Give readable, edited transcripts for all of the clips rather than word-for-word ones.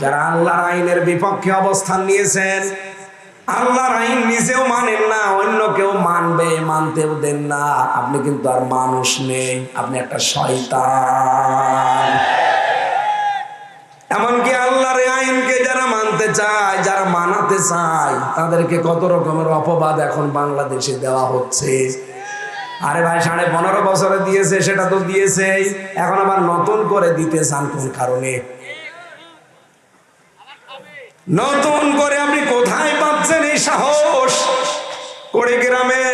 যারা আল্লাহর আইনের বিপক্ষে অবস্থান নিয়েছেন, আল্লাহর আইন নিজেও মানেন না, অন্য কেউ মানবে মানতেও দেন না, আপনি কিন্তু আর মানুষ নেই, আপনি একটা শয়তান। এমনকি আল্লাহর আইনকে যারা মানতে চায়, যারা মানাতে চায়, তাদেরকে কত রকমের অপবাদ এখন বাংলাদেশে দেওয়া হচ্ছে। আরে ভাই 15.5 বছরে দিয়েছে, সেটা তো দিয়েছেই, এখন আবার নতুন করে দিতে চান কোন কারণে? নতুন করে আপনি কোথায় পাচ্ছেন এই সাহস? কুড়িগ্রামে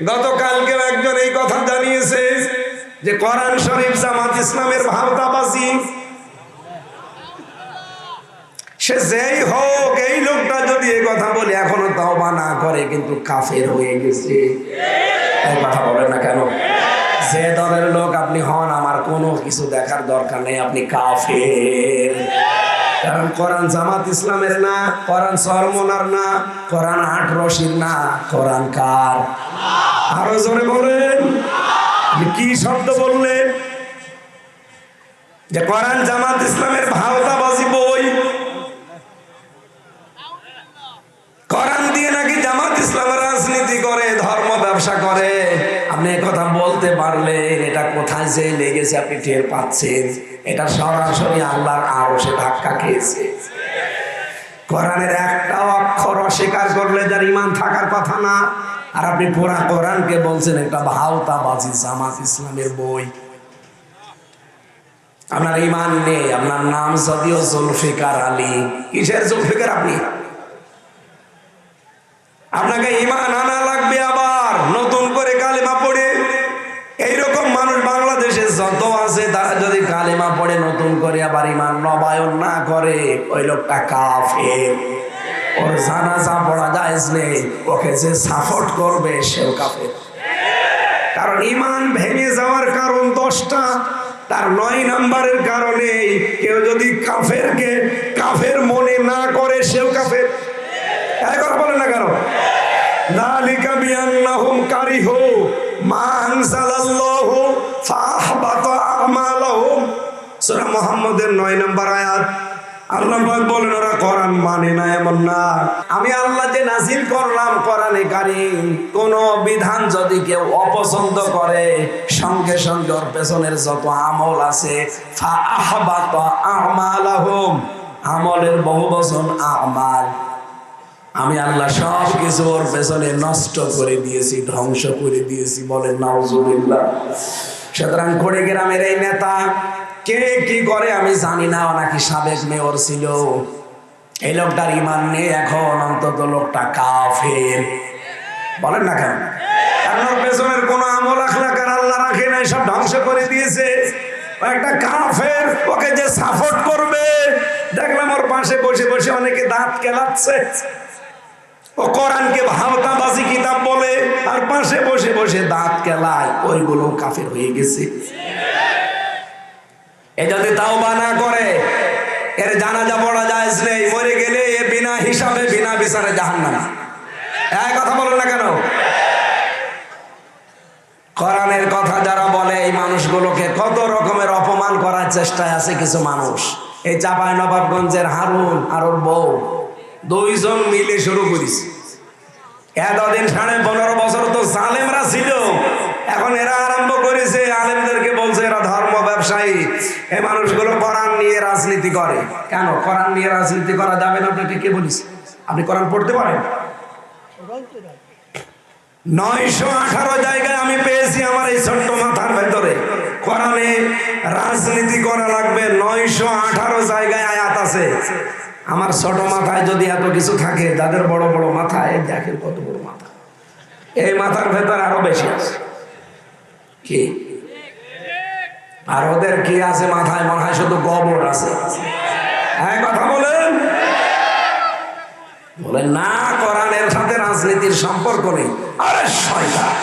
গতকালকে একজন এই কথা জানিয়েছে যে কোরআন শরীফ জামাত ইসলামের ভাওতাবাজি। সে যেই হোক, এই লোকটা যদি এই কথা বলে এখনো তওবা না করে, কিন্তু কাফের হয়ে গেছে। এই কথা বলেন না কেন? যে দলের লোক আপনি হন, আমার কোনো কিছু দেখার দরকার নেই, আপনি কাফের। কারণ কোরআন জামাত ইসলামের না, কোরআন সরমনার না, কোরআন 8 রশির না, কোরআন কার? আরো জোরে বলেন। আপনি কি শব্দ বললেন? যে কোরআন জামাত ইসলামের ভাওতাবাজি বই, কোরআন দিয়ে নাকি জামাত ইসলামের রাজনীতি করে, ধর্ম ব্যবসা করে। আপনি কথা বলতে পারলেন, এটা কোথায় যে লেগেছে আপনি টের পাচ্ছেন? এটা সরাসরি আল্লাহর আরশে ধাক্কা খেয়েছে। কোরআনের একটা অক্ষর অস্বীকার করলে যার ঈমান থাকার কথা না, আর আপনি পুরা কোরআনকে বলছেন একটা ভাওতাবাজি জামাত ইসলামের বই। আপনার ঈমান নেই। আপনার নাম যদিও জুলফিকার আলী, কিসের জুলফিকার আপনি? আপনাকে ঈমান আনা লাগবে, আবার নতুন করে কালেমা পড়ে। এইরকম মানুষ বাংলাদেশে যত আছে, তারা যদি কালেমা পড়ে নতুন করে আবার ঈমান নবায়ন না করে, ওই লোকটা কাফের। ওর জানাজা পড়া জায়েজ নেই, ওকে যে সাপোর্ট করবে সেও কাফের। কারণ ঈমান ভেঙে যাওয়ার কারণ 10টা, তার 9 নম্বরের কারণে কেউ যদি কাফেরকে কাফের মনে না করে, সেও কাফের। কথা বলে না কেন? যালিকা বিআন্নাহুম কারিহু মা আনজালাল্লাহু ফাআহবাতা আমালাহুম। সূরা মুহাম্মদের 9 নম্বর আয়াত। আল্লাহ পাক বলেন ওরা কোরআন মানে না, এমন না। আমি আল্লাহ যে নাজিল করলাম কোরআনে কারীম, কোন বিধান যদি কেউ অপছন্দ করে, সঙ্গে সঙ্গে ওর পেছনের যত আমল আছে, ফাআহবাতা আমালাহুম, আমলের বহুবচন আমাল, আমি আল্লাহ সব কিছু ওর পেছনে নষ্ট করে দিয়েছি, ধ্বংস করে দিয়েছি। বলেন নাউজুবিল্লাহ। সুতরাং কুড়িগ্রামের এই নেতা কে কি করে আমি জানি না, নাকি সাবেক মেয়র ছিল। এই লোকটার ঈমান নেই এখন, অন্তত লোকটা কাফের। বলেন না কেন? কারণ ওর পেছনের কোনো আমল আখলাক আর আল্লাহ রাখে নাই, সব ধ্বংস করে দিয়েছে। একটা কাফের, ওকে যে সাপোর্ট করবে, দেখলাম ওর পাশে বসে বসে অনেকে দাঁত কেলাচ্ছে। ও কোরআনকে ভাওতাবাজি কিতাব বলে, আর পাশে বসে বসে দাঁত কেলায়, ওইগুলো কাফের হয়ে গেছে। এ যদি তাওবা না করে, এর জানাজা পড়া জায়েজ নেই, মরে গেলে এ বিনা হিসাবে বিনা বিচারে জাহান্নামে। এই কথা বলেন না কেন? কোরআনের কথা যারা বলে, এই মানুষগুলোকে কত রকমের অপমান করার চেষ্টায় আছে কিছু মানুষ। এই চাঁপাইনবাবগঞ্জের হারুন আর ওর বউ, 2 জন মিলে শুরু করেছে। এতদিন 15.5 বছর তো জালেমরা ছিল, এখন এরা আরম্ভ করেছে, আলেমদেরকে বলছে এরা ধর্ম ব্যবসায়ী। এই মানুষগুলো কোরআন নিয়ে রাজনীতি করে। কেন কোরআন নিয়ে রাজনীতি করা যাবে না? আপনাকে কে বলেছে? আপনি কোরআন পড়তে পারেন? 918 জায়গায় আমি পেয়েছি আমার এই ছোট্ট মাথার ভেতরে, কোরআনে রাজনীতি করা লাগবে। 918 জায়গায় আয়াত আছে। আমার ছোট মাথায় যদি এত কিছু থাকে, যাদের বড় বড় মাথা, এই দেখেন কত বড় মাথা, এই মাথার ভেতর আরো বেশি আছে। কি আর ওদের কি আছে মাথায়? মনে হয় শুধু গোবর আছে। হ্যাঁ কথা বলেন। বলেন না কোরআনের সাথে রাজনীতির সম্পর্ক নেই। আরে শয়তান,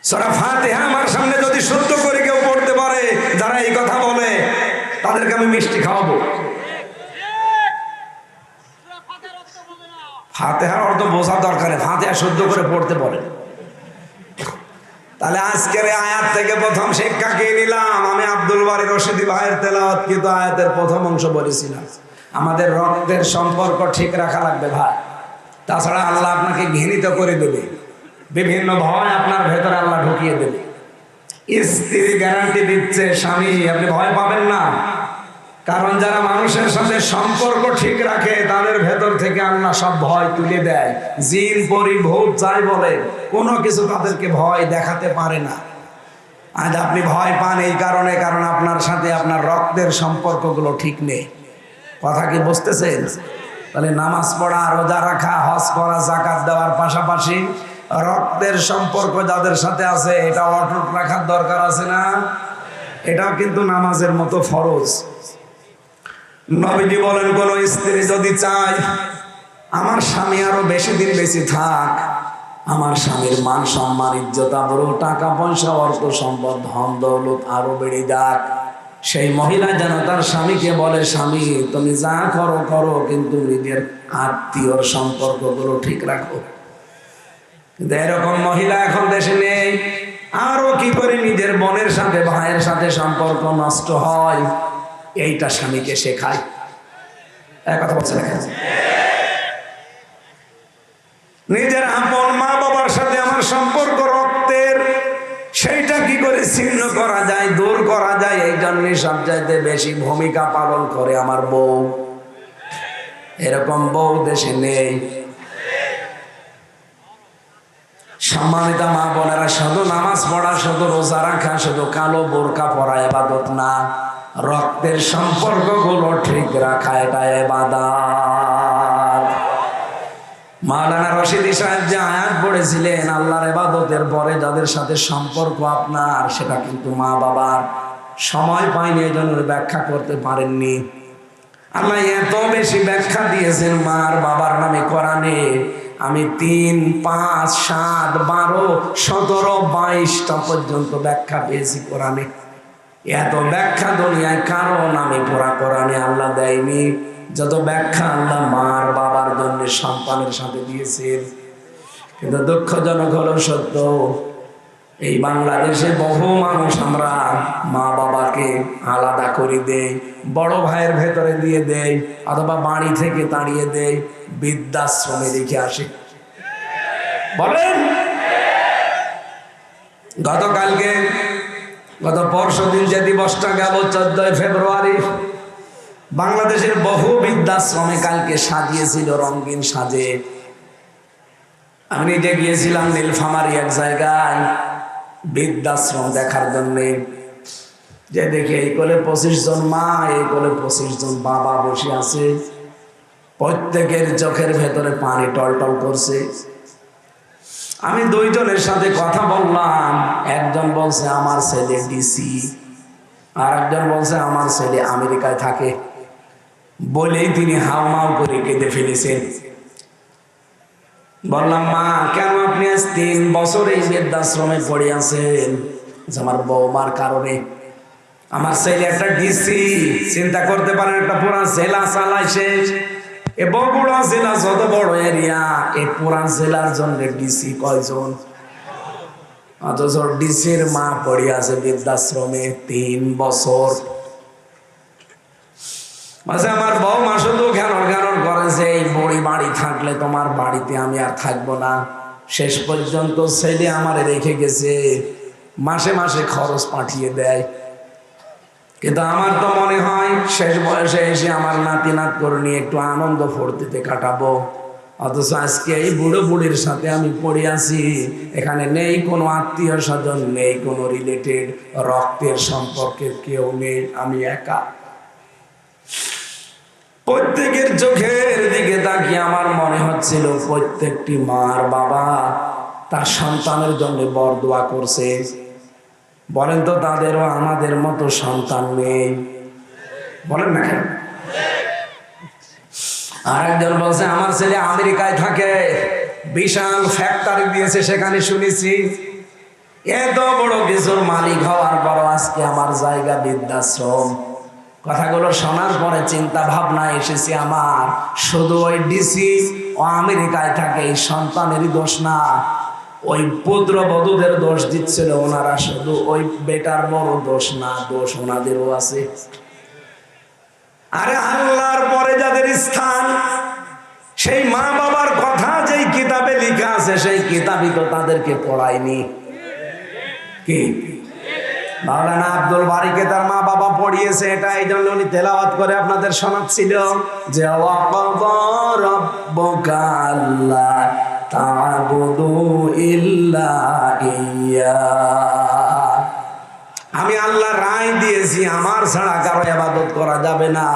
সূরা ফাতিহা আমার সামনে যদি শুদ্ধ করে কেউ পড়তে পারে, যারা এই কথা বলে, তাদেরকে আমি মিষ্টি খাওয়াবো। ফাতিহার অর্থ বোঝা দরকার, ফাতিহা শুদ্ধ করে পড়তে পারে। তাহলে আজকের আয়াত থেকে প্রথম শিক্ষা কি নিলাম? আমি আব্দুল বারী রশিদী ভাইয়ের তেলাওয়াতকৃত আয়াতের প্রথম অংশ বলেছিলাম, আমাদের রক্তের সম্পর্ক ঠিক রাখা লাগবে ভাই। তাছাড়া আল্লাহ আপনাকে ঘৃণিত করে দেবে, বিভিন্ন ভয় আপনার ভেতরে আল্লাহ ঢুকিয়ে দেবে। স্ত্রী গ্যারান্টি দিচ্ছে, স্বামী আপনি ভয় পাবেন না, কারণ যারা মানুষের সাথে সম্পর্ক ঠিক রাখে তাদের ভেতর থেকে আল্লাহ সব ভয় তুলে দেয়। জিন পরি ভূত যাই বলে কোনো কিছু তাদেরকে ভয় দেখাতে পারে না। আজ আপনি ভয় পান এই কারণে, কারণ আপনার সাথে আপনার রক্তের সম্পর্কগুলো ঠিক নেই। কথা কি বুঝতেছেন? তাহলে নামাজ পড়া, রোজা রাখা, হজ করা, যাকাত দেওয়ার পাশাপাশি রক্তের সম্পর্ক যাদের সাথে আছে এটা অটুট রাখার দরকার আছে না? এটাও কিন্তু নামাজের মতো ফরজ। নবীজি বলেন, কোন স্ত্রী যদি চায় আমার স্বামী আরো বেশি দিন বেঁচে থাক, আমার স্বামীর মান সম্মান ইজ্জত আবরু টাকা পয়সা অর্থ সম্পদ ধন দৌলত আরো বেড়ে যাক, সেই মহিলা যেন তার স্বামীকে বলে, স্বামী তুমি যা করো করো কিন্তু নিজের আত্মীয়র সম্পর্কগুলো ঠিক রাখো। কিন্তু এরকম মহিলা এখন দেশে নেই। আরো কি করে নিজের বোনের সাথে ভাইয়ের সাথে সম্পর্ক নষ্ট হয় এইটা স্বামীকে শেখায়। এক কথা বলছে না, নিজের আপন মা বাবার সাথে আমার সম্পর্ক রক্তের, সেইটা কি করে ছিন্ন করা যায়, দূর করা যায়, এই জন্য সবচাইতে বেশি ভূমিকা পালন করে আমার বউ। এরকম বউ দেশে নেই। সম্মানিত মা বোনেরা, শুধু নামাজ পড়া, শুধু রোজা রাখা, শুধু কালো বোরকা পরা ইবাদত না, রক্তের সম্পর্কগুলো ঠিক রাখা এটা ইবাদত। মাওলানা রশিদী সাহেব যে আয়াত পড়েছিলেন, আল্লাহর ইবাদতের পরে যাদের সাথে সম্পর্ক আপনার, সেটা কিন্তু মা বাবার। সময় পাইনি এই জন্য ব্যাখ্যা করতে পারেননি। আল্লাহ এত বেশি ব্যাখ্যা দিয়েছেন মার বাবার নামে কোরআনে, আমি 3, 5, 7, 12, 17, 22টা পর্যন্ত ব্যাখ্যা পেয়েছি কোরআনে। এত ব্যাখ্যা দুনিয়ায় কারো নামে পুরা কোরআনে আল্লাহ দেয়নি যত ব্যাখ্যা আল্লাহ মার বাবার জন্য সন্তানের সাথে দিয়েছেন। কিন্তু দুঃখজনক হলো সত্য, এই বাংলাদেশে বহু মানুষ আমরা মা বাবাকে আলাদা করে দেই, বড় ভাইয়ের ভেতরে দিয়ে দেই, অথবা বাড়ি থেকে তাড়িয়ে দেই, বৃদ্ধাশ্রমে রেখে আসে। বলেন, গত পরশুদিন যে দিবসটা গেল 14 ফেব্রুয়ারি, বাংলাদেশের বহু বৃদ্ধাশ্রমে কালকে সাজিয়েছিল রঙিন সাজে। আমি নিজে গিয়েছিলাম নীলফামারী এক জায়গায় বৃদ্ধাশ্রম দেখার জন্য। যে দেখে এই কোলে 25 জন মা, এই কোলে 25 জন বাবা বসে আছে, প্রত্যেকের চোখের ভেতরে পানি টলটল করছে। আমি 2 জনের সাথে কথা বললাম, একজন বলছে আমার ছেলে ডিসি, আর একজন বলছে আমার ছেলে আমেরিকায় থাকে। বলেই তিনি হাউমাউ করে কেঁদে ফেলেছেন। বললাম, মা কেন আপনি আজ 3 বছর এই বৃদ্ধাশ্রমে পড়ে আছেন? আমার বৌমার কারণে। আমার ছেলে একটা ডিসি, চিন্তা করতে পারেন, একটা পুরা জেলা চালায় শেষ। এ বগুড়া জেলা যত বড় এরিয়া, এই পুরা জেলার জন্য ডিসি কয়জন? অথচ ডিসির মা পড়ে আছে বৃদ্ধাশ্রমে 3 বছর। মাঝে আমার বৌমা শুধু ঘ্যানর ঘ্যানর করেছে, এই বুড়ি বাড়ি থাকলে তোমার বাড়িতে আমি আর থাকবো না। শেষ পর্যন্ত ছেলে আমার রেখে গেছে, মাসে মাসে খরচ পাঠিয়ে দেয়। কিন্তু আমার তো মনে হয় শেষ বয়সে এসে আমার নাতি নাত করে নিয়ে একটু আনন্দ ফুর্তিতে কাটাবো, অথচ আজকে এই বুড়ো বুড়ির সাথে আমি পড়ে আছি। এখানে নেই কোনো আত্মীয় স্বজন, নেই কোনো রিলেটেড, রক্তের সম্পর্কের কেউ নেই, আমি একা। প্রত্যেকের চোখের দিকে তাকিয়ে আমার মনে হচ্ছিল প্রত্যেকটি মার বাবা তার সন্তানের জন্য বরদোয়া করছে। বলেন তো, তাদেরও আমাদের মতো সন্তান নেই? বলেন না কেন? আর একজন বলছে আমার ছেলে আমেরিকায় থাকে, বিশাল ফ্যাক্টরি দিয়েছে সেখানে শুনেছি। এত বড় কিছুর মালিক হওয়ার পর আজকে আমার জায়গা বৃদ্ধাশ্রম। কথাগুলো শোনার পরে চিন্তা ভাবনা এসেছে আমার, শুধু ওই ডিসি ও আমেরিকায় থাকে এই সন্তানেরই দোষ না, ওই পুত্রবধূদের দোষ দিচ্ছিল ওনারা, শুধু ওই বেটার বড় দোষ না, দোষ ওনাদেরও আছে। আরে আল্লাহর পরে যাদের স্থান, সেই মা বাবার কথা যেই কিতাবে লেখা আছে সেই কিতাবই তো তাদেরকে পড়ায়নি। কি মাওলানা আব্দুল বারীকে তার মা বাবা পড়িয়েছে, এটা এই জন্য উনি তেলাওয়াত করে আপনাদের শোনাচ্ছিল যে ওয়াকাযা রাব্বুকা আল্লা তা'বুদু ইল্লা ইয়্যা, আমি আল্লাহ রায় দিয়েছি আমার ছাড়া কারো ইবাদত করা যাবে না।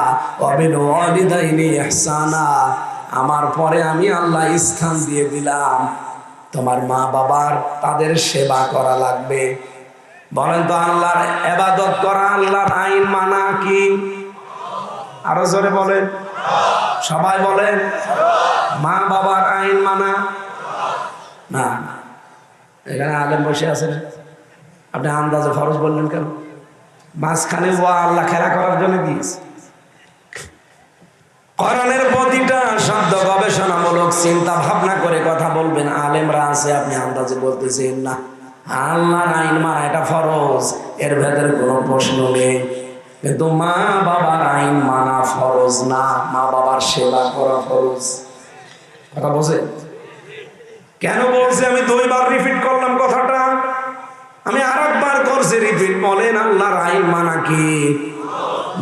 ওয়া বিল ওয়ালিদাইনি ইহসানা, আমার পরে আমি আল্লাহ স্থান দিয়ে দিলাম তোমার মা বাবার, তাদের সেবা করা লাগবে। বলেন তো আল্লাহর ইবাদত করা, আল্লাহর আইন মানা কি? আরো জোরে বলেন, সবাই বলেন। মা বাবার আইন মানা না। এখানে আলেম বসে আছেন, আপনি আন্দাজে ফরজ বললেন কেন? মাঝখানে ও আল্লাহ খেলা করার জন্য দিয়েছে। কোরআনের প্রতিটা শব্দ গবেষণামূলক চিন্তা ভাবনা করে কথা বলবেন। আলেমরা আছে, আপনি আন্দাজে বলতেছেন না। আল্লাহর আইন মানা এটা ফরজ, এর ভেতরে কোনো প্রশ্ন নেই। কিন্তু মা বাবার আইন মানা ফরজ না, মা বাবার সেবা করা ফরজ। কথা বলছে কেন বলছে? আমি 2 বার রিপিট করলাম কথাটা, আমি আরেকবার করছি রিপিট। বলেন আল্লাহর আইন মানা কি?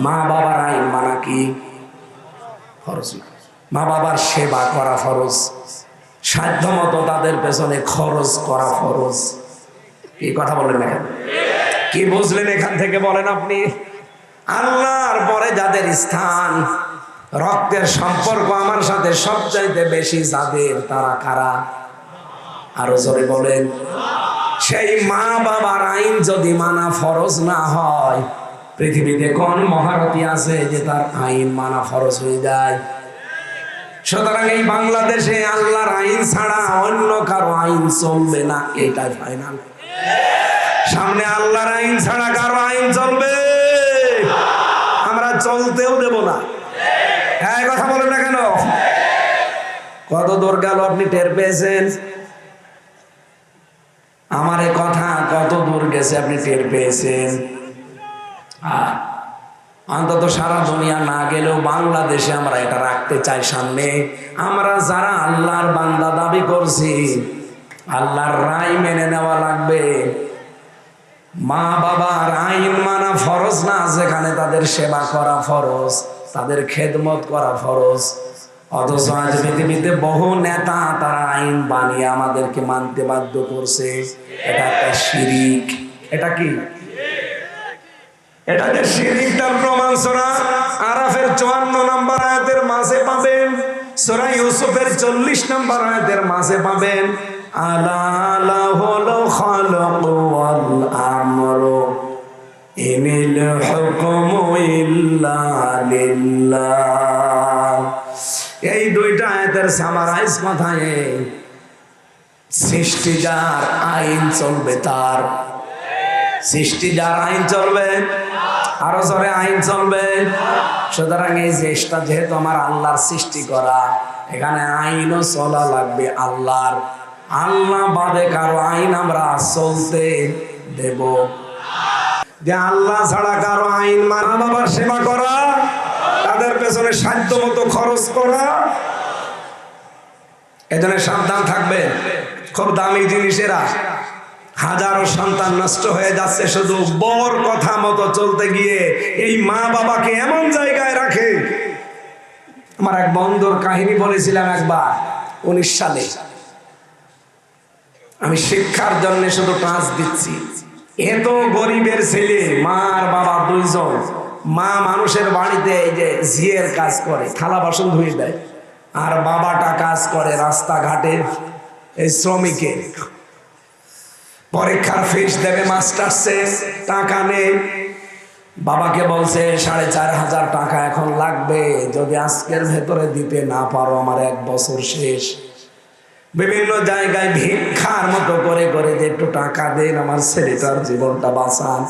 মা বাবার আইন মানা কি? ফরজ না। মা বাবার সেবা করা ফরজ, সাধ্যমতো তাদের পেছনে খরচ করা ফরজ। কি কথা বলেন এখানে? কি বুঝলেন এখান থেকে বলেন আপনি? আল্লাহর পরে যাদের স্থান, রক্তের সম্পর্ক আমার সাথে সবচাইতে বেশি যাদের, তারা কারা? আরো জোরে বলেন। সেই মা বাবার আইন যদি মানা ফরজ না হয়, পৃথিবীতে কোন মহারথী আছে যে তার আইন মানা ফরজ হয়ে যায়? সুতরাং এই বাংলাদেশে আল্লাহর আইন ছাড়া অন্য কারো আইন চলবে না, এটাই ফাইনাল। সামনে আল্লাহর আইন ছাড়া কারো আইন চলবে, আমরা চলতেও দেব না। হ্যাঁ, কথা বলেন না কেন? কত দূর গেল আপনি টের পেয়েছেন? আমার এ কথা কত দূর গেছে আপনি টের পেয়েছেন? অন্তত সারা দুনিয়া না গেলেও বাংলাদেশে আমরা এটা রাখতে চাই সামনে। আমরা যারা আল্লাহর বান্দা দাবি করছি, আল্লাহর রায় মেনে নেওয়া লাগবে। মা বাবার আইন মানা ফরজ না, যেখানে তাদের সেবা করা ফরজ, তাদের খেদমত করা ফরজ। অথচ আজ পৃথিবীতে বহু নেতা তারা আইন বানিয়ে আমাদেরকে মানতে বাধ্য করছে। এটা একটা শিরিক। এটা কি? এটাকে শিরিকটার প্রমাণ সূরা আরাফের 54 নম্বর আয়াতের মাঝে পাবেন, সূরা ইউসুফের 40 নম্বর আয়াতের মাঝে পাবেন। আলা লাহুল খালাকু ওয়াল আমরু ইনিল হুকমু ইল্লা লিল্লাহ। এই 2টা আয়াতের সামারাইজ কথায় সৃষ্টি যার আইন চলবে, তার সৃষ্টি যার আইন চলবে, আরো জোরে আইন চলবে। সুতরাং এই দেশটা যেহেতু আমার আল্লাহর সৃষ্টি করা, এখানে আইনও চলা লাগবে আল্লাহর। আল্লাহ বাদে কারো আইন আমরা চলতে দেব? যে আল্লাহ ছাড়া কারো আইন মানা, বাবার সেবা করা, তাদের পেছনে সাধ্য মতো খরচ করা, এজন্য সাবধান থাকবেন। খুব দামি জিনিসেরা হাজারো সন্তান নষ্ট হয়ে যাচ্ছে শুধু বর কথা মতো চলতে গিয়ে। এই মা বাবাকে এমন জায়গায় রাখে। আমার এক বন্ধুর কাহিনী বলেছিলাম একবার 19 সালে। আমি শিক্ষার জন্য শুধু টাচ দিচ্ছি। এত গরিবের ছেলে, মা আর বাবা 2 জন। মা মানুষের বাড়িতে এই যে ঝিয়ের কাজ করে, থালা বাসন ধুয়ে দেয়, আর বাবাটা কাজ করে রাস্তাঘাটে, এই শ্রমিকের। পরীক্ষার ফিস দেবে মাস্টার্সে, টাকা নেই। বাবাকে বলছে 4,500 টাকা এখন লাগবে, যদি আজকের ভেতরে দিতে না পারো আমার 1 বছর শেষ। বিভিন্ন জায়গায় ভিক্ষার মতো করে করে যে একটু টাকা দেন, আমার ছেলেটার জীবনটা বাঁচান।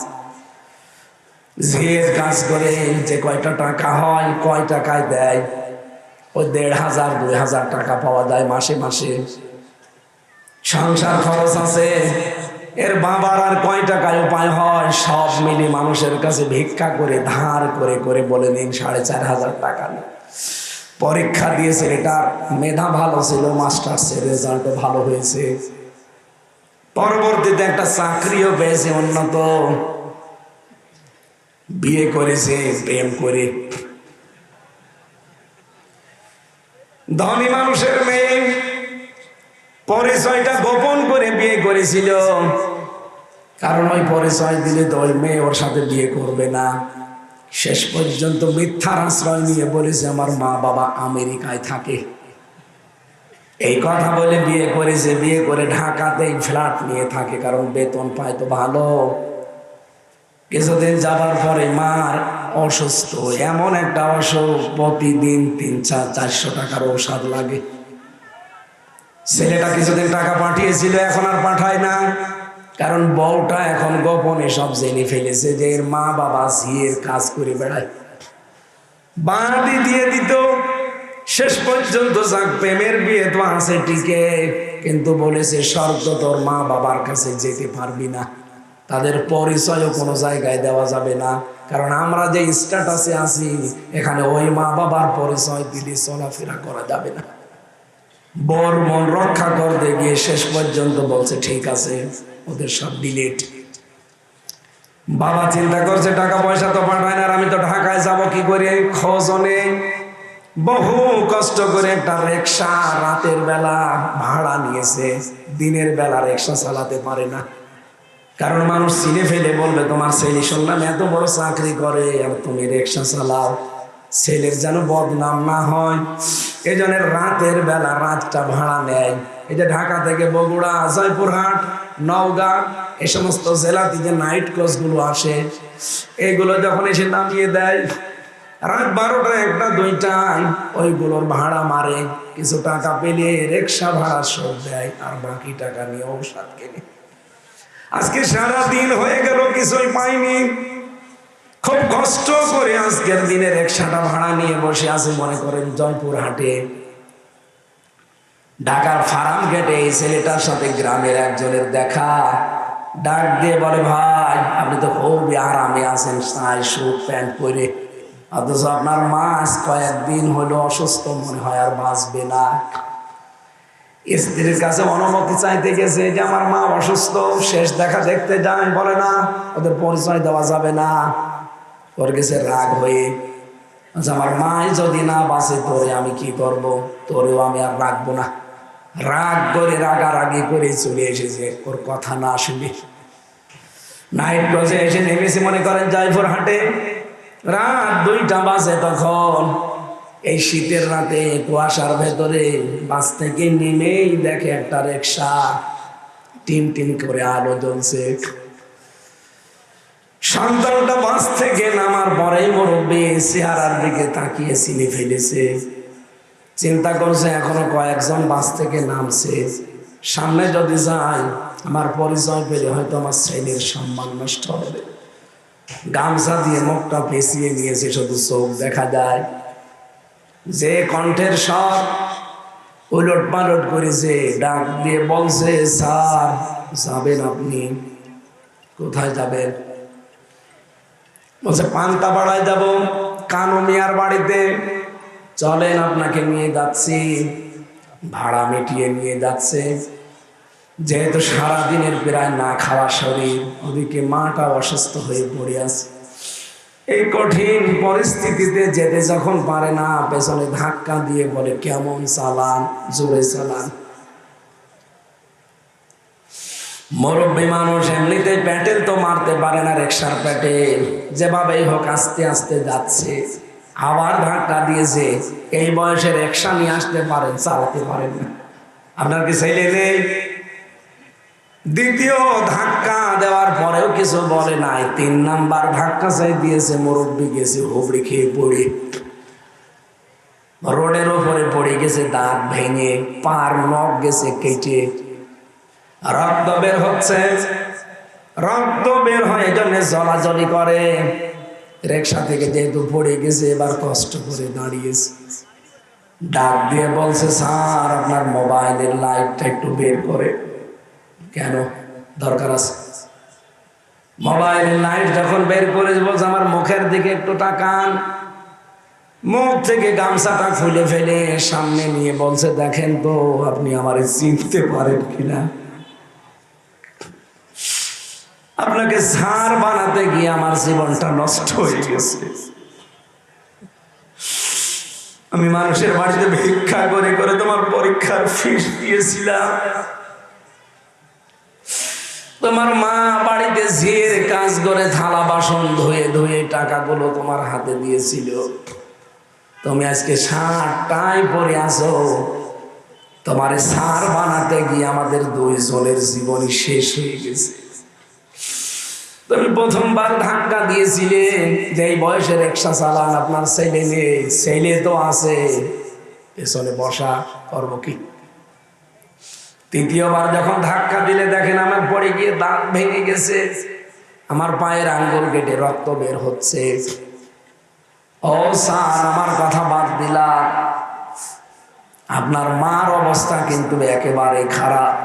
ঝিয়ের কাজ করে যে কয়টা টাকা হয়, কয় টাকায় দেয়, ওই 1,500 2,000 টাকা পাওয়া যায় মাসে মাসে। সংসার খরচ আছে, এর বাবার আর কয় টাকায় উপায় হয়, সব মিলে মানুষের কাছে ভিক্ষা করে ধার করে করে বলে নিন 4,500 টাকা নেই। পরীক্ষা দিয়ে ছেলেটার মেধা ভালো ছিল, মাস্টার্সের রেজাল্ট ভালো হয়েছে, পরবর্তীতে একটা চাকরিও পেয়েছে উন্নত, বিয়ে করেছে প্রেম করে। ধনী মানুষের মেয়ে, পরিচয়টা গোপন করে বিয়ে করেছিল, কারণ ওই পরিচয় দিলে তো ওই মেয়ে ওর সাথে বিয়ে করবে না। শেষ পর্যন্ত মিথ্যার আশ্রয় নিয়ে বলেছে আমার মা বাবা আমেরিকায় থাকে, এই কথা বলে বিয়ে করেছে। বিয়ে করে ঢাকাতেই ফ্ল্যাট নিয়ে থাকে, কারণ বেতন পায় তো ভালো। কিছুদিন যাবার পরে মার অসুস্থ, এমন একটা অসুখ প্রতিদিন 300-400 টাকার ঔষধ লাগে। ছেলেটা কিছুদিন টাকা পাঠিয়েছিল, এখন আর পাঠায় না, কারণ বউটা এখন গোপনে সব জেনে ফেলেছে যে এর মা বাবা ঝিয়ের কাজ করে বেড়ায়, বাড়ি দিয়ে দিত। শেষ পর্যন্ত যাক, প্রেমের বিয়ে তো আছে টিকে, কিন্তু বলেছে শর্ত, তোর মা বাবার কাছে যেতে পারবি না, তাদের পরিচয়ও কোনো জায়গায় দেওয়া যাবে না, কারণ আমরা যে স্ট্যাটাসে আছি এখানে ওই মা বাবার পরিচয় দিলে চলাফেরা করা যাবে না। বর মন রক্ষা করতে গিয়ে শেষ পর্যন্ত বলছে ঠিক আছে, ওদের সব ডিলিট। বাবা চিন্তা করছে টাকা পয়সা তো পাঠায় না, আর আমি তো ঢাকায় যাব কি করে, খোঁজ নেই। বহু কষ্ট করে একটা রিক্সা রাতের বেলা ভাড়া নিয়েছে, দিনের বেলা রিক্সা চালাতে পারে না, কারণ মানুষ চিনে ফেলে বলবে তোমার ছেলে শুনলাম এত বড় চাকরি করে আর তুমি রিক্সা চালাও, ছেলের যেন বদনাম না হয়। এই জন্য রাতের বেলা রাতটা ভাড়া নেয়। এই যে ঢাকা থেকে বগুড়া, জয়পুরহাট, নওগাঁ এই সমস্ত জেলাতে যে নাইট ক্রসগুলো আসে, এইগুলো যখন এসে নামিয়ে দেয় রাত 12টা, 1টা, 2টায়, ওইগুলোর ভাড়া মারে, কিছু টাকা পেলে রিক্সা ভাড়া শোধ দেয়, আর বাকি টাকা নিয়ে ঔষধ কেনে। আজকে সারা দিন হয়ে গেল, কিছুই পাইনি, খুব কষ্ট করে আজকের দিনে রিক্সাটা ভাড়া নিয়ে বসে আছে, মনে করেন জয়পুরহাটে। ঢাকার ফার্ম গেটে এই ছেলেটার সাথে গ্রামের একজনের দেখা, ডাক দিয়ে বলে ভাই আপনি তো খুবই আরামে আছেন, সাই স্যুট প্যান্ট পরে, অথচ আপনার মা কয়েকদিন হলো অসুস্থ, মনে হয় আর বাঁচবে না। স্ত্রীর কাছে অনুমতি চাইতে গেছে যে আমার মা অসুস্থ, শেষ দেখা দেখতে যায়, বলে না ওদের পরিচয় দেওয়া যাবে না। ওর গেছে রাগ হয়ে, আচ্ছা আমার মাই যদি না বাঁচে তোরে আমি কি করব, তোরেও আমি আর রাখবো না। রাগ করে রাগারাগি করে চলে এসেছে, ওর কথা না শুনে। নাইট ক্রসে এসে নেমেছে, মনে করেন জয়পুরহাটে, রাত 2টা বাজে তখন। এই শীতের রাতে কুয়াশার ভেতরে বাস থেকে নেমেই দেখে একটা রিক্সা, টিম টিম করে আলো জ্বলছে। সন্তানটা বাস থেকে নামার পরেই মুরব্বী চেহারার দিকে তাকিয়ে চিনে ফেলেছে। চিন্তা করছে এখনো কয়েকজন বাস থেকে নামছে, সামনে যদি যাই আমার পরিচয় পেলে হয়তো আমার ছেলের সম্মান নষ্ট হবে। গামছা দিয়ে মুখটা পেঁচিয়ে নিয়েছে, শুধু চোখ দেখা যায়। যে কণ্ঠের স্বর উলট পালট করেছে, ডাক দিয়ে বলছে স্যার যাবেন আপনি? কোথায় যাবেন? বলছে পান্তাপাড়ায় যাব, কানু মিয়ার বাড়িতে, চলেন আপনাকে নিয়ে যাচ্ছি। ভাড়া মিটিয়ে নিয়ে যাচ্ছে, যেহেতু সারাদিনের প্রায় না খাওয়া শরীর, ওদিকে মাটা অসুস্থ হয়ে পড়ে আছে। এই কঠিন পরিস্থিতিতে যেতে যখন পারে না, পেছনে ধাক্কা দিয়ে বলে কেমন চালান, জোরে চালান। মুরব্বী মানুষ এমনিতে প্যাটেল তো মারতে পারে না, রিক্সার প্যাটেল যেভাবেই হোক আস্তে আস্তে যাচ্ছে, আবার ধাক্কা দিয়েছে। এই বয়সে রিক্সা নিয়ে আসতে পারেন, চালাতে পারেন না। আপনার কি ছেলে নেই? দ্বিতীয় ধাক্কা দেওয়ার পরেও কিছু বলে নাই, 3 নাম্বার ধাক্কা চাই দিয়েছে। মুরব্বী গেছে হুবড়ি খেয়ে পড়ে, রোডের ওপরে পড়ে গেছে, দাঁত ভেঙে, পার নখ গেছে কেটে, রক্ত বের হচ্ছে। রক্ত বের হয় জন্য জলাজলি করে। রিক্সা থেকে যেহেতু পড়ে গেছে, এবার কষ্ট করে দাঁড়িয়েছে। ডাক দিয়ে বলছে স্যার আপনার মোবাইলের লাইটটা একটু বের করে। কেন দরকার আছে? মোবাইল লাইট যখন বের করে বলছে আমার মুখের দিকে একটু তাকান, মুখ থেকে গামছাটা খুলে ফেলে সামনে নিয়ে বলছে দেখেন তো আপনি আমারে চিনতে পারেন কিনা। আপনাকে ছাড় বানাতে গিয়ে আমার জীবনটা নষ্ট হয়ে গেছে। আমি মানুষের বাড়িতে ভিক্ষা করে করে তোমার পরীক্ষার ফিস দিয়েছিলাম। তোমার মা বাড়িতে ঝিয়ের কাজ করে থালা বাসন ধুয়ে ধুয়ে টাকাগুলো তোমার হাতে দিয়েছিল। তুমি আজকে শার্টটাই পরে আসো, তোমার সার বানাতে গিয়ে আমাদের দুইজনের জীবনই শেষ হয়ে গেছে। তুমি প্রথমবার ধাক্কা দিয়েছিলে যে এই বয়সে রিক্সা চালান, আপনার ছেলে নেই, ছেলে তো আছে পেছনে বসা, করব কি? তৃতীয়বার যখন ধাক্কা দিলে দেখেন আমার পড়ে গিয়ে দাঁত ভেঙে গেছে, আমার পায়ের আঙ্গুল কেটে রক্ত বের হচ্ছে। ও স্যার আমার কথা বাদ দিলাম, আপনার মার অবস্থা কিন্তু একেবারে খারাপ।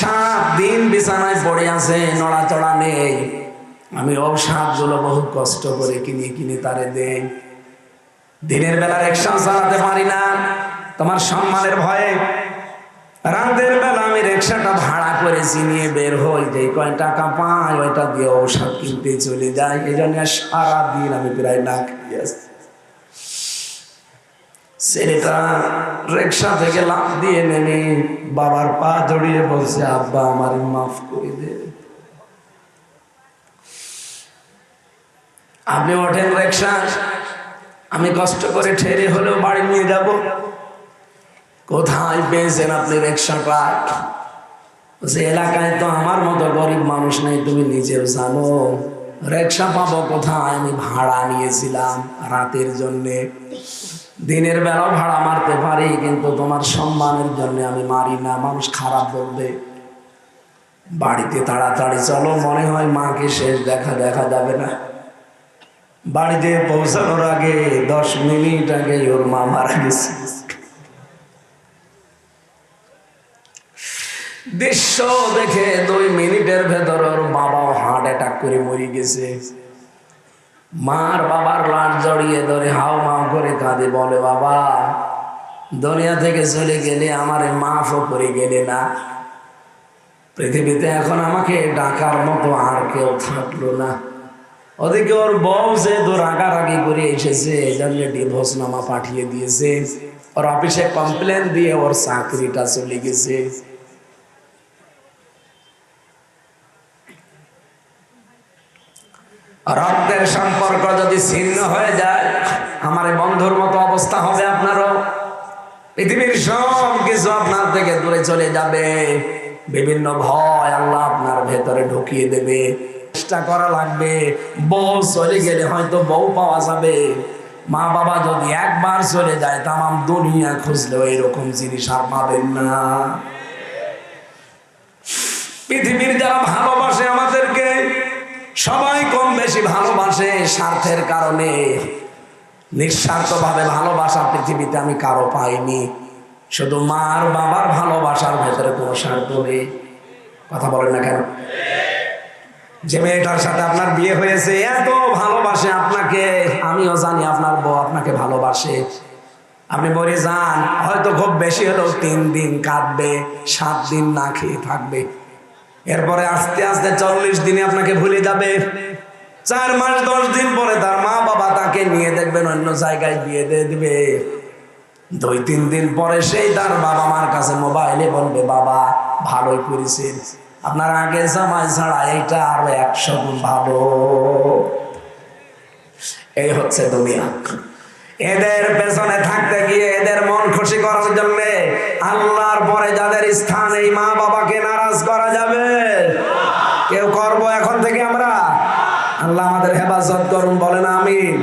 7 দিন বিছানায় পড়ে আছে, নড়াচড়া নেই। আমি ঔষধগুলো বহু কষ্ট করে কিনে কিনে তারে দেই। দিনের বেলা রিকশা চালাতে পারি না তোমার সম্মানের ভয়ে, রাতের বেলা আমি রিকশাটা ভাড়া করেছি নিয়ে বের হই, যে কয় টাকা পাই ওইটা দিয়ে ঔষধ কিনতে চলে যাই। এই জন্য সারাদিন আমি প্রায় না খেয়ে আসছি। ছেলেটা রিকশা থেকে লাফ দিয়ে নেমে বাবার পা জড়িয়ে বলছে আব্বা আমার মাফ করে দে। আপনি ওঠেন রিকশা, আমি কষ্ট করে ঠেলে হলেও বাড়ি নিয়ে যাব। কোথায় পেয়েছেন আপনি রিকশাটা? সে এলাকায় তো আমার মতো গরিব মানুষ নেই, তুমি নিজেও জানো। রিকশা পাবো কোথায়? আমি ভাড়া নিয়েছিলাম রাতের জন্যে। দিনের বেলাও ভাড়া মারতে পারি, কিন্তু তোমার সম্মানের জন্য আমি মারি না, মানুষ খারাপ বলবে। বাড়িতে তাড়াতাড়ি চলো, মনে হয় মাকে শেষ দেখা যাবে না। বাড়িতে পৌঁছানোর আগে 10 মিনিট আগে ওর মা মারা গেছে। দৃশ্য দেখে 2 মিনিটের ভেতর ওর বাবাও হার্ট অ্যাটাক করে মরে গেছে। মার বাবার লাশ জড়িয়ে ধরে হাও মাও করে কাঁদে, বলে বাবা দুনিয়া থেকে চলে গেলে আমারে মাফও করে গেলে না, পৃথিবীতে এখন আমাকে ডাকার মতো আর কেউ থাকলো না। ওদিকে ওর বউ যেহেতু রাগারাগি করে এসেছে, এই জন্য ডিভোর্স নামা পাঠিয়ে দিয়েছে। ওর অফিসে কমপ্লেন দিয়ে ওর চাকরিটা চলে গেছে। রক্তের সম্পর্ক যদি ছিন্ন হয়ে যায়, আমার বন্ধুর মতো অবস্থা হবে আপনারও। পৃথিবীর সব কিছু আপনার থেকে দূরে চলে যাবে। বিভিন্ন ভয় আল্লাহ আপনার ভেতরে ঢুকিয়ে দেবে। চেষ্টা করা লাগবে। বউ চলে গেলে হয়তো বউ পাওয়া যাবে, মা বাবা যদি একবার চলে যায় তামাম দুনিয়া খুঁজলেও এরকম জিনিস আর পাবেন না। পৃথিবীর যারা ভালোবাসে আমাদেরকে, সবাই কম বেশি ভালোবাসে স্বার্থের কারণে। নিঃস্বার্থভাবে ভালোবাসা পৃথিবীতে আমি কারো পাইনি। শুধু মার বাবার ভালোবাসার ভেতরে কোনো স্বার্থ নেই। কথা বলেন না কেন? যে মেয়েটার সাথে আপনার বিয়ে হয়েছে এত ভালোবাসে আপনাকে, আমিও জানি আপনার বউ আপনাকে ভালোবাসে। আপনি মরে যান, হয়তো খুব বেশি হলেও 3 দিন কাঁদবে, 7 দিন না খেয়ে থাকবে। এরপরে আস্তে আস্তে 40 দিনে আপনাকে ভুলে যাবে। 4 মাস 10 দিন পরে তার মা বাবা তাকে নিয়ে দেখবেন অন্য জায়গায় বিয়ে দিয়ে দিবে। 2-3 দিন পরে সেই তার বাবা মার কাছে মোবাইলে বলবে বাবা ভালোই করেছেন, আপনার আগে জামাই ছাড়া এইটা আরো 100 গুণ ভালো। এই হচ্ছে দুনিয়া। এদের পেছনে থাকতে গিয়ে এদের মন খুশি করার জন্য আল্লাহর পরে যাদের স্থান, এই মা বাবাকে নারাজ করা যাবে? কেউ করবো এখন থেকে আমরা? আল্লাহ আমাদের হেফাজত করুন, বলেন আমিন।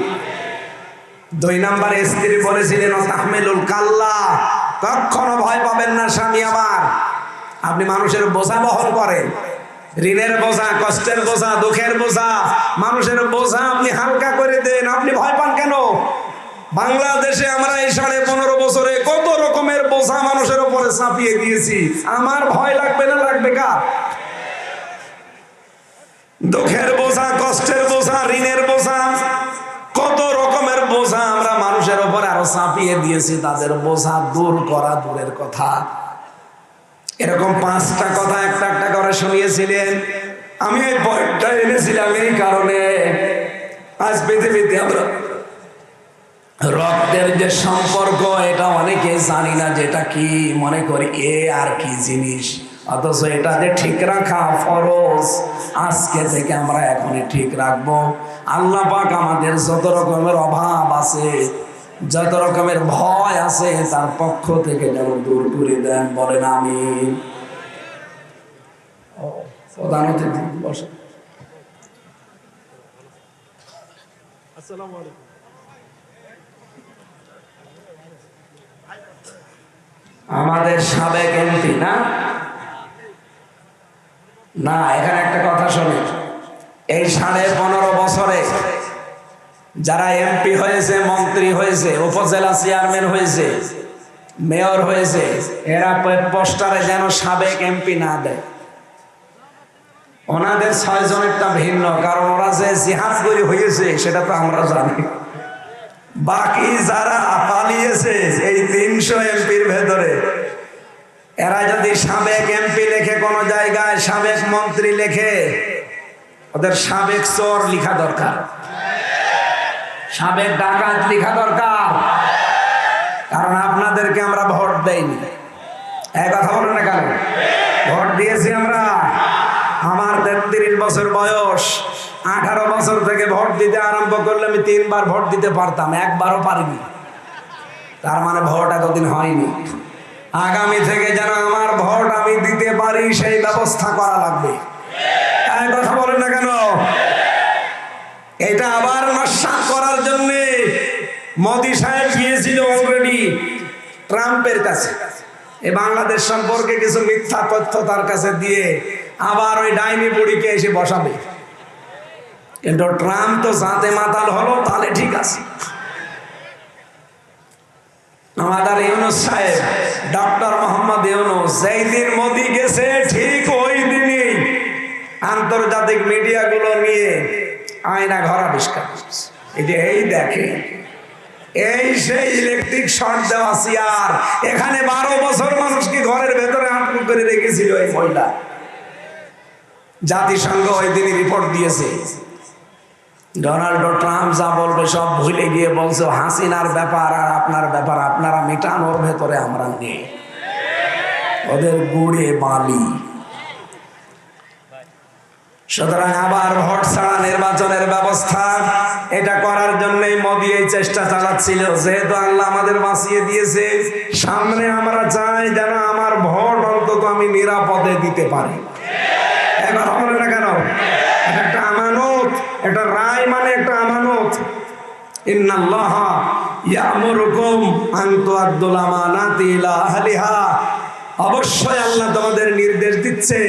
2 নম্বরে স্ত্রী বলেছিলেন তাহমিলুল কাল্লা, কখনো ভয় পাবেন না স্বামী আমার। আপনি মানুষের বোঝা বহন করেন, ঋণের বোঝা, কষ্টের বোঝা, দুঃখের বোঝা, মানুষের বোঝা আপনি হালকা করে দেন। আপনি ভয় পান কেন? বাংলাদেশে আমরা এই 15.5 বছরে কত রকমের বোঝা মানুষের উপরে চাপিয়ে দিয়েছি। আমার ভয় লাগবে না? লাগবে কার? দুঃখের বোঝা, কষ্টের বোঝা, ঋণের বোঝা, কত রকমের বোঝা আমরা মানুষের উপরে আরো চাপিয়ে দিয়েছি। তাদের বোঝা দূর করা দূরের কথা। এরকম 5টা কথা একটা একটা করে শুনিয়েছিলেন। আমি এই পয়েন্টটা এনেছিলাম এই কারণে, আজ পৃথিবীতে আমরা রক্তের যে সম্পর্ক এটা অনেকে জানি না, যেটা কি মনে করি এ আর কি জিনিস, অথচ এটা যে ঠিক রাখা ফরজ। আজকে থেকে আমরা এখনই ঠিক রাখবো। আল্লাহ পাক আমাদের যত রকমের অভাব আছে, যত রকমের ভয় আছে, তার পক্ষ থেকে যেন দূর করে দেন। বলেন আমিন। প্রধান অতিথি বসেন। আসসালামু আলাইকুম। আমাদের সাবেক এমপি না, এখানে একটা কথা শুনি। এই 15.5 বছরে যারা এমপি হয়েছে, মন্ত্রী হয়েছে, উপজেলা চেয়ারম্যান হয়েছে, মেয়র হয়েছে, এরা পোস্টারে যেন সাবেক এমপি না দেয়। ওনাদের 6 জনেরটা ভিন্ন, কারণ ওরা যে জিহাদ করে হয়েছে সেটা তো আমরা জানি। বাকি যারা পালিয়েছে এই 300 এমপির ভেতরে, এরা যদি সাবেক এমপি লেখে কোন জায়গায়, সাবেক মন্ত্রী লেখে, ওদের সাবেক চোর লেখা দরকার, সাবেক ডাকাত লেখা দরকার। কারণ আপনাদেরকে আমরা ভোট দেইনি। এক কথা বলেন না কেন? ভোট দিয়েছি আমরা। আমার 33 বছর বয়স। 18 বছর থেকে ভোট দিতে আরম্ভ করলে আমি 3 বার ভোট দিতে পারতাম, একবারও পারিনি। তার মানে ভোট এতদিন হয়নি। আগামী থেকে যেন আমার ভোট আমি দিতে পারি সেই ব্যবস্থা করা লাগবে। এক কথা বলেন না কেন? এটা আবার নস্যাৎ করার জন্য মোদি সাহেব গিয়েছিল অলরেডি ট্রাম্পের কাছে। এই বাংলাদেশ সম্পর্কে কিছু মিথ্যা তথ্য তার কাছে দিয়ে আবার ওই ডাইনি বুড়িকে এসে বসাবে। কিন্তু ট্রাম্প তো জাতে মাতাল হলো, তাহলে ঠিক আছে। আমাদের ইউনূস সাহেব, ডক্টর মোহাম্মদ ইউনূস, যেই দিন মোদি গেছে ঠিক ওই দিনই আন্তর্জাতিক মিডিয়াগুলো নিয়ে আয়না ঘর আবিষ্কার করছে। এই দেখে, এই সেই ইলেকট্রিক শর্ট দেওয়া চেয়ার, এখানে 12 বছর মানুষকে ঘরের ভেতরে আটক করে রেখেছিল এই মহিলা। জাতিসংঘ ওই দিনই রিপোর্ট দিয়েছে। ডোনাল্ড ট্রাম্প যা বলবে সব ভুলে গিয়ে বলছে হাসিনার ব্যাপার আর আপনার ব্যাপার আপনারা মেটানোর ভেতরে আমরা নেই, ওদের গুড়ে বালি। সুতরাং আবার ভোট ছাড়া নির্বাচনের ব্যবস্থা, এটা করার জন্যই মোদি এই চেষ্টা চালাচ্ছিল। যেহেতু আল্লাহ আমাদের বাঁচিয়ে দিয়েছে, সামনে আমরা চাই যেন আমার ভোট অন্তত আমি নিরাপদে দিতে পারি। এবার হবে না কেন? এটা একটা আমানত, এটা রায় মানে একটা আমানত। ইন্নাল্লাহা ইয়ামুরুকুম আন তুআদ্দুল আমানাতি ইলা আহলিহা। অবশ্যই আল্লাহ তোমাদের নির্দেশ দিচ্ছে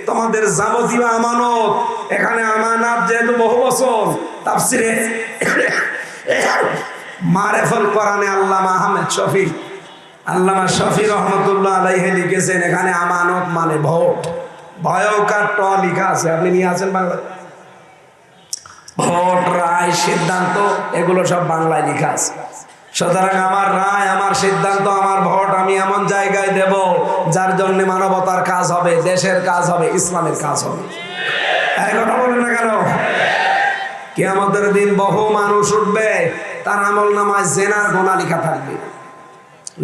তোমাদের যাবতীয় আমানত, এখানে আমানত যেহেতু বহু বছর তাফসিরে মারিফুল কোরআনে আল্লামা শফি রহমতুল্লাহ আলাইহি লিখেছেন, এখানে আমানত মানে ভোট। ভয়কার ট লেখা আছে, আপনি নিয়ে আছেন বাংলা। ভোট, রায়, সিদ্ধান্ত, এগুলো সব বাংলায় লেখা আছে। সুতরাং আমার রায়, আমার সিদ্ধান্ত, আমার ভোট আমি এমন জায়গায় দেব যার জন্য মানবতার কাজ হবে, দেশের কাজ হবে, ইসলামের কাজ হবে। এই কথা বলেন না কেন? কিয়ামতের দিন বহু মানুষ উঠবে, তার আমলনামায় জিনার গুনাহ লেখা থাকবে।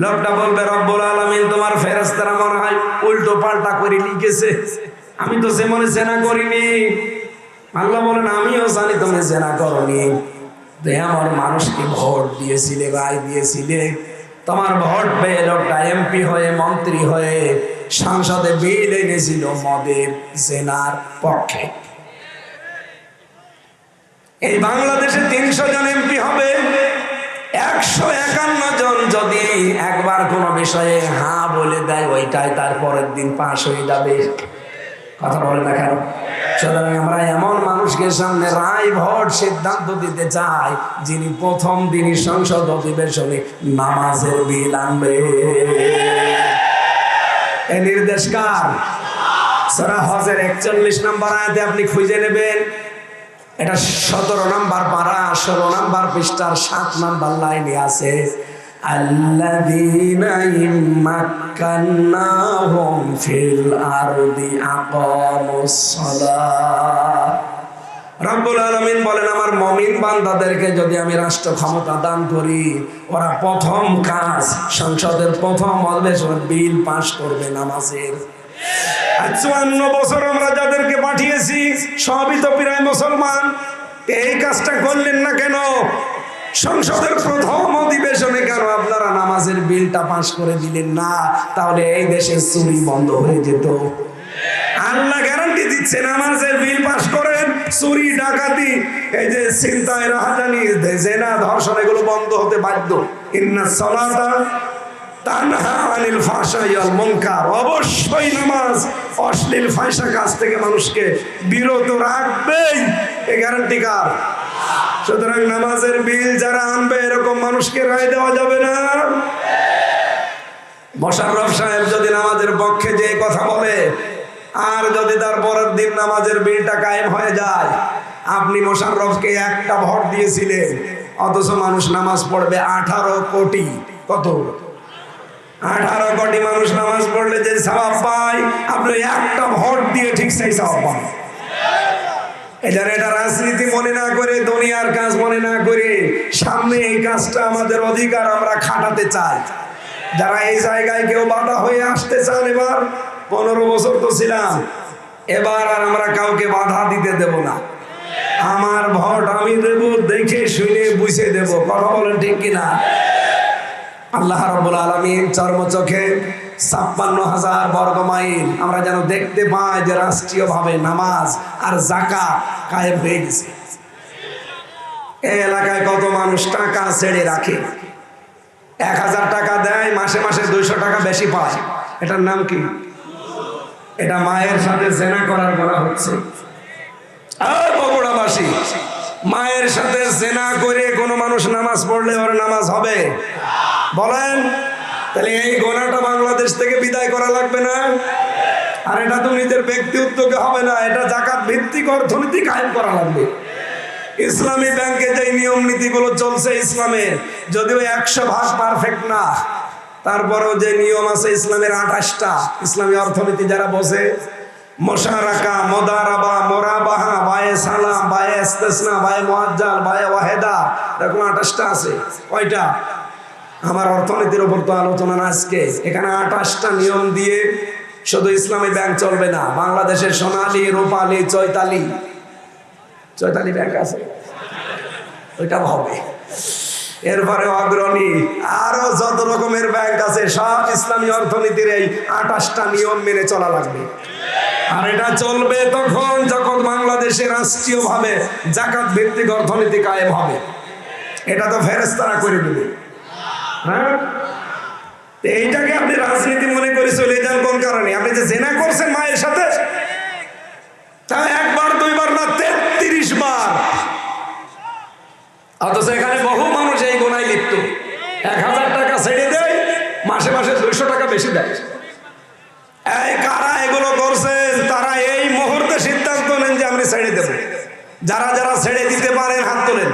লোকটা বলবে, রব্বুল আলামিন তোমার ফেরেশতারা মনে হয় উল্টো পাল্টা করে লিখেছে, আমি তো যেমন জিনা করিনি। আল্লাহ বলেন, আমিও জানি তুমি জিনা করনি। এমন মানুষকে ভোট দিয়েছিলে, রায় দিয়েছিলে, তোমার ভোট পেয়ে লোকটা এমপি হয়ে, মন্ত্রী হয়ে সংসদে বিল এনেছিল মদের, জেনার পক্ষে। এই বাংলাদেশে 300 জন এমপি হবে, 151 জন যদি একবার কোন বিষয়ে হ্যাঁ বলে দেয়, ওইটাই তার পরের দিন পাশ হয়ে যাবে। কথা বলে না কেন? সুতরাং আমরা এমন মানুষকে সামনে রায় ভোট সিদ্ধান্ত দিতে চাই যিনি প্রথম দিনই সংসদ অধিবেশনে নামাজের বিল আনবে। এই নির্দেশ কার? সূরা হজের 41 নম্বর আয়াতে আপনি খুঁজে নেবেন। এটা 17 নম্বর পারা 16 নম্বর পৃষ্ঠার 7 নম্বর লাইনে আছে, আল্লাযীনা ইম্মাক্কান্নাহুম ফিল আরদি আকামুস সালাহ। রব্বুল আলামিন বলেন, আমার মুমিন বান্দাদেরকে যদি আমি রাষ্ট্র ক্ষমতা দান করি, ওরা প্রথম কাজ সংসদের প্রথম অধিবেশনে বিল পাস করবে নামাজের। 54 বছর আমরা যাদেরকে পাঠিয়েছি সবই তো প্রায় মুসলমান, এই কাজটা করলেন না কেন? সংসদের প্রথম অধিবেশনে কেন আপনারা নামাজের বিলটা পাস করে দিলেন না? তাহলে এই দেশের চুরি বন্ধ হয়ে যেত। আল্লাহ গ্যারান্টি দিচ্ছে, নামাজের বিল পাস করেন, চুরি ডাকাতি, এই যে ছিনতাই রাহাজানি জেনা ধর্ষণ এগুলো বন্ধ হতে বাধ্য। ইন্নাস সালাতা তানহা আনিল ফাহশাই ওয়াল মুনকার, অবশ্যই নামাজ অশ্লীল ফাহিশা কাজ থেকে মানুষকে বিরত রাখবেই, এই গ্যারান্টি কার? সুতরাং নামাজের বিল যারা আনবে এরকম মানুষকে রায় দেওয়া যাবে না। মোশাররফ সাহেব যদি নামাজের পক্ষে যে কথা বলে আর যদি তার পরের দিন নামাজের বিলটা কায়েম হয়ে যায়, আপনি মোশাররফকে একটা ভোট দিয়েছিলেন, অথচ মানুষ নামাজ পড়বে 18 কোটি। কত? 18 কোটি মানুষ নামাজ পড়লে যে সওয়াব পায়, আপনি একটা ভোট দিয়ে ঠিক সেই সওয়াব পান। এটা রাজনীতি মনে না করে, দুনিয়ার কাজ মনে না করে, সামনে এই কাজটা আমাদের অধিকার, আমরা খাটাতে চাই। যারা এই জায়গায় কেউ বাধা হয়ে আসতে চান, এবার 15 বছর তো ছিলাম, এবার আর আমরা কাউকে বাধা দিতে দেব না। আমার ভোট আমি দেব, দেখে শুনে বুঝে দেব। কথা বলেন ঠিক কিনা? আল্লাহ রাব্বুল আলামিন চর্মচোখে 56,000 বর্গ মাইল আমরা যেন দেখতে পাই যে রাষ্ট্রীয়ভাবে নামাজ আর যাকাত কায়েম হয়ে গেছে। এই এলাকায় কত মানুষ টাকা ছেড়ে রাখে, 1000 টাকা দেয়, মাসে মাসে 200 টাকা বেশি পায়। এটার নাম কি? এটা মায়ের সাথে জেনা করার বলা হচ্ছে। আর বগুড়াবাসী, মায়ের সাথে জেনা করে কোনো মানুষ নামাজ পড়লে ওর নামাজ হবে? বলেন। তাহলে এই গোনাটা বাংলাদেশ থেকে বিদায় করা লাগবে না? আর এটা তো নিজের ব্যক্তি উদ্যোগে হবে না, এটা যাকাত ভিত্তিক অর্থনীতি কায়েম করা লাগবে। ইসলামী ব্যাংকে যে নিয়ম নীতিগুলো চলছে ইসলামের, যদিও 100% পারফেক্ট না, তারপরেও যে নিয়ম আছে ইসলামের 28টা। ইসলামী অর্থনীতি যারা বসে, মুশারাকা, মুদারাবা, মুরাবাহা, বায়ে সালাম, বায়ে ইস্তিসনা, বায়ে মুআজ্জাল, বায়ে ওয়াহিদা, এরকম 28টা আছে। কয়টা? আমার অর্থনীতির উপর তো আলোচনা না আজকে। এখানে 28টা নিয়ম দিয়ে শুধু ইসলামী ব্যাংক চলবে না, বাংলাদেশের সোনালী, রূপালী, চৈতালি ব্যাংক আছে, ওইটা হবে। এরপরে অগ্রণী, আরো যত রকমের ব্যাংক আছে, সব ইসলামী অর্থনীতির এই 28টা নিয়ম মেনে চলা লাগবে। আর এটা চলবে তখন যখন বাংলাদেশে রাষ্ট্রীয়ভাবে যাকাত ভিত্তিক অর্থনীতি কায়েম হবে। এটা তো ফেরেশতারা করে দেবে। হ্যাঁ, এইটাকে আপনি রাজনীতি মনে করে চলে যান কোন কারণে? আপনি যে জেনা করছেন মায়ের সাথে, তা 1 বার 2 বার না 33 বার, অথচ এখানে বহু মানুষ এই গোনায় লিপ্ত। 1000 টাকা ছেড়ে দেয়, মাসে মাসে 200 টাকা বেশি দেয়। এই কারা এগুলো করছেন, তারা এই মুহূর্তে সিদ্ধান্ত নেন যে আমি ছেড়ে দেব। যারা যারা ছেড়ে দিতে পারেন হাত তোলেন।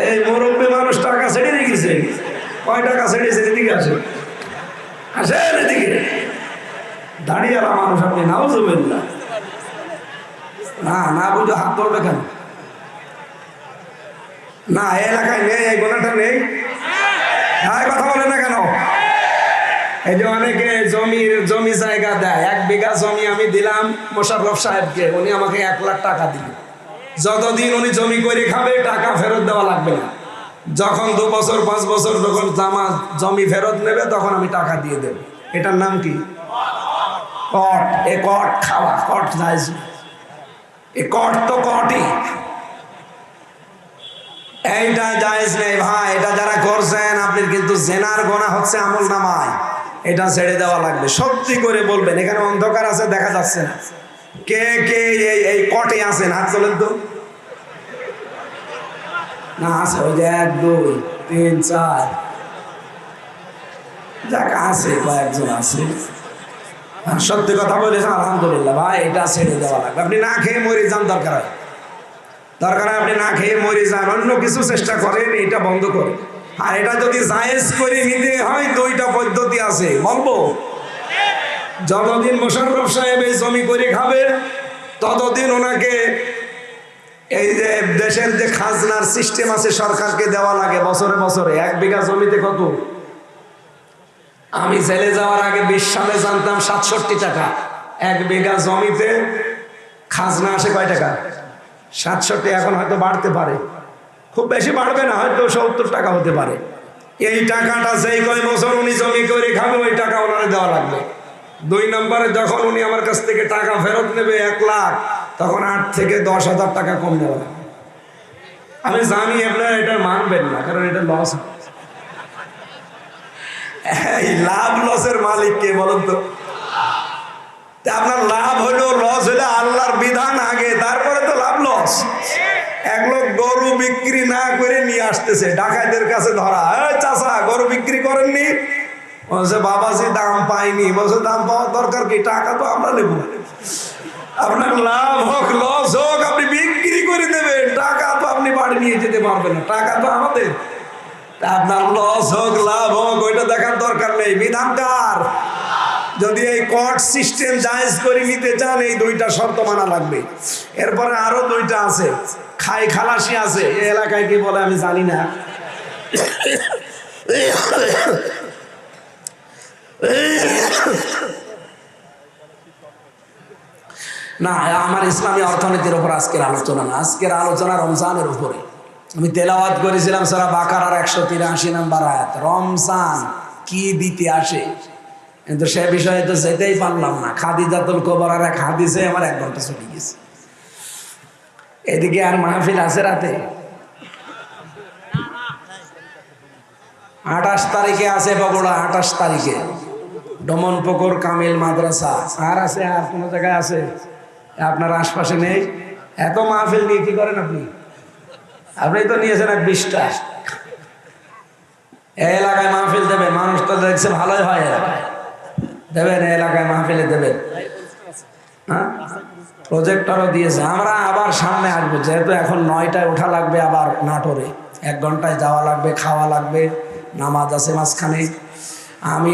এই মুরব্বী মানুষ টাকা ছেড়ে রেখেছে, কয় টাকা ছেড়েছে? এদিকে আসেন, আসেন এদিকে। দাঁড়িয়েলা মানুষ আপনি, নাউজুবিল্লাহ। না বুঝো হাত তুলবে কেন? না, এই এলাকায় নেই, এই গোনাটা নেই। কথা বলে না কেন? এই যে অনেকে জমি জায়গা দেয়, 1 বিঘা জমি আমি দিলাম মোশাররফ সাহেবকে, উনি আমাকে 1 লাখ টাকা দিলেন। যতদিন উনি জমি করে খাবে টাকা ফেরত দেওয়া লাগবে না। যখন 2 বছর 5 বছর যখন জমি ফেরত নেবে তখন আমি টাকা দিয়ে দেব। এটার নাম কি? কট। এ কট খাওয়া, কট জায়েজ না। এ কট তো কটই, এইটা জায়েজ নেই ভাই। এটা যারা করছেন আপনি কিন্তু জেনার গোনা হচ্ছে আমলনামায়, এটা ছেড়ে দেওয়া লাগবে। সত্যি করে বলবেন, এখানে অন্ধকার আছে দেখা যাচ্ছে না, কে কে এই কটে আছেন হাত তোলেন তো। না আছে, ওই যে 1 2 3 4 যাক আছে, কয়েকজন আছে। সত্যি কথা বলেছেন, আলহামদুলিল্লাহ ভাই, এটা ছেড়ে দেওয়া লাগবে। আপনি না খেয়ে মরে যান, দরকার হয় আপনি না খেয়ে মরে যান, অন্য কিছু চেষ্টা করেন, এটা বন্ধ করেন। আর এটা যদি জায়েজ করে নিতে হয়, 2টা পদ্ধতি আছে বলবো। যতদিন মোশাররফ সাহেব এই জমি করে খাবে, ততদিন ওনাকে এই যে দেশের যে খাজনার সিস্টেম আছে সরকারকে দেওয়া লাগে বছরে বছরে। 1 বিঘা জমিতে কত? আমি জেলে যাওয়ার আগে 20 সালে জানতাম 67 টাকা। 1 বিঘা জমিতে খাজনা আসে কয় টাকা? 67। এখন হয়তো বাড়তে পারে, খুব বেশি বাড়বে না, হয়তো 70 টাকা হতে পারে। এই টাকাটা যেই কয় বছর উনি জমি করে খাবে, ওই টাকা ওনারে দেওয়া লাগবে। 2 নম্বরে যখন উনি আমার কাছ থেকে টাকা ফেরত নেবে 1 লাখ, তখন 8 থেকে 10,000 টাকা কম দেওয়া লাগবে। আমি জানি আপনারা এটা মানবেন না, কারণ এটা লস। এই লাভ লসের মালিক কে বলেন তো? আপনার লাভ হলো লস হলে আল্লাহর বিধান আগে, তারপরে তো লাভ লস। এক লোক গরু বিক্রি না করে নিয়ে আসতেছে, ডাকাতের কাছে ধরা। চাচা গরু বিক্রি করেননি? বলছে বাবাজি দাম পাইনি। বলছে দাম পাওয়ার দরকার কি, টাকা তো আমরা নেব। আপনার লাভ হোক লস হোক, আপনি বিক্রি করে দেবেন, টাকা তো আপনি বাড়ি নিয়ে যেতে পারবেন না, টাকা তো আমাদের। আপনার লস হোক লাভ হোক, ওইটা দেখার দরকার নেই, বিধান কার? যদি এই কোর্ট সিস্টেম জায়েজ করে নিতে চান, এই 2টা শর্ত মানা লাগবে। এরপরে আরো 2টা আছে, খাই খালাসি আছে। এই এলাকায় কি বলে আমি জানি না। না, আমার ইসলামী অর্থনীতির উপর আজকের আলোচনা না, আজকের আলোচনা রমজানের উপরে। আমি তেলাওয়াত করেছিলাম সূরা বাকারার 183 নম্বর আয়াত, রমজান কি দিতে আসে, কিন্তু সে বিষয়ে তো যেতেই পারলাম না। খাদিজাতুল কুবরার এক হাদিসে আমার 1 ঘন্টা ছুটে গেছে। এদিকে আর মাহফিল আছে রাতে, 28 তারিখে আছে বগুড়া, 28 তারিখে ডমনপুকুর কামিল মাদ্রাসা। আর আছে, আর কোনো জায়গায় আছে আপনার আশপাশে নেই? এত মাহফিল নিয়ে কি করেন আপনি? আপনি তো নিয়েছেন 20টা। এই এলাকায় মাহফিল দেবেন, মানুষ তো দেখছে ভালোই হয় এলাকায়, দেবেন এই এলাকায় মাহফিলে দেবেন। হ্যাঁ, প্রজেক্টরও দিয়েছে। আমরা আবার সামনে আসবো, যেহেতু এখন 9টায় ওঠা লাগবে, আবার নাটোরে 1 ঘন্টায় যাওয়া লাগবে, খাওয়া লাগবে, নামাজ আছে মাঝখানে। আমি